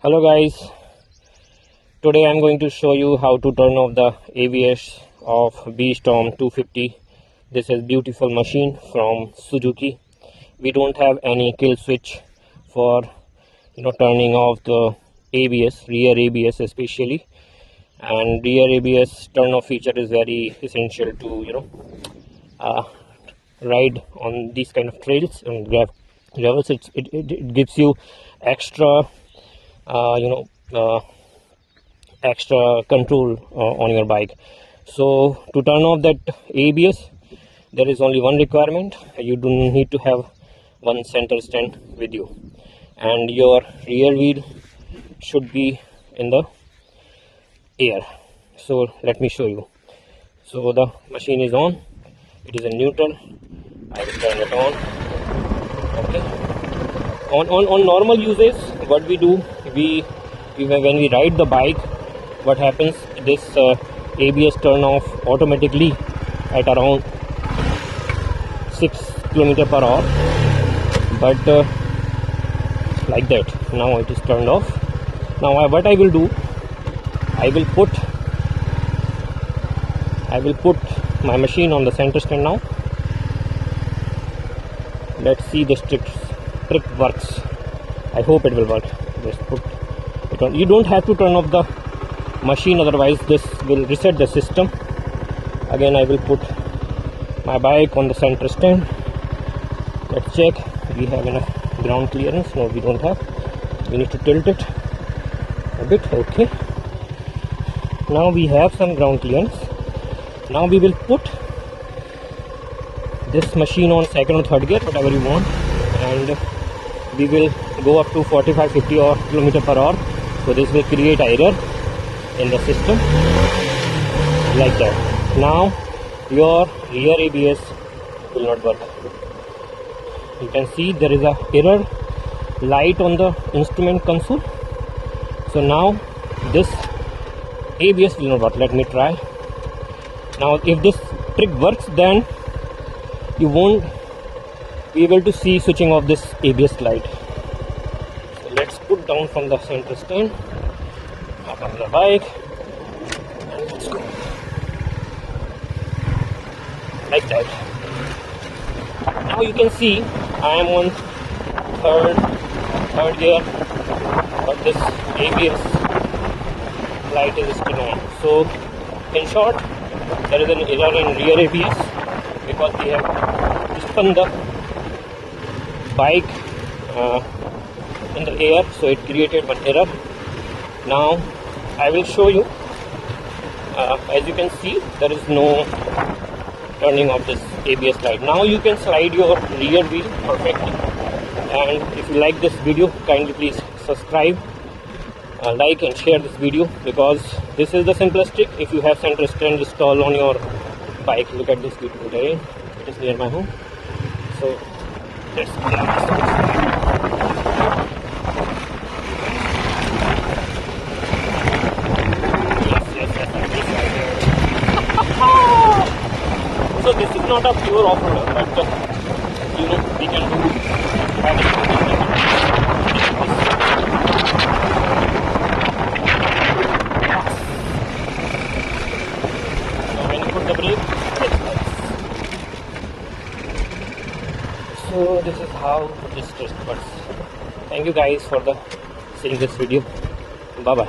Hello guys, today I'm going to show you how to turn off the ABS of V-Strom 250. This is beautiful machine from Suzuki. We don't have any kill switch for turning off the ABS, rear ABS especially, and rear ABS turn off feature is very essential to ride on these kind of trails and gravels. It gives you extra extra control on your bike. So to turn off that ABS, there is only one requirement. You do need to have one center stand with you, and your rear wheel should be in the air. So let me show you. So the machine is on, it is in neutral. I will turn it on. Okay, on normal uses, what we do, when we ride the bike, what happens, this ABS turn off automatically at around 6 km/h, but like that, now it is turned off. Now what I will do, I will put my machine on the center stand now. Let's see this trick works. I hope it will work. Just put it on. You don't have to turn off the machine, otherwise this will reset the system. Again, I will put my bike on the center stand. Let's check. We have enough ground clearance. No, we don't have. We need to tilt it a bit. Okay. Now we have some ground clearance. Now we will put this machine on second or third gear, whatever you want, and we will go up to 45-50 or km/h. So this will create error in the system like that. Now your rear ABS will not work. You can see there is a error light on the instrument console. So now this ABS will not work. Let me try. Now if this trick works, then you won't be able to see switching off this ABS light. So let's put down from the center stand, up on the bike, and let's go like that. Now you can see I am on third gear, but this ABS light is still on. So in short, there is an error in rear ABS because we have spun the bike in the air, so it created one error. Now I will show you. As you can see, there is no turning of this ABS light. Now you can slide your rear wheel perfectly. And if you like this video, kindly please subscribe, like and share this video, because this is the simplest trick. If you have center stand installed on your bike, look at this beautiful terrain. It is near my home. So let's So this is not a pure off-roader, but we can do so when you put the brake, it's nice. So this is how this test works. Thank you guys for seeing this video. Bye bye.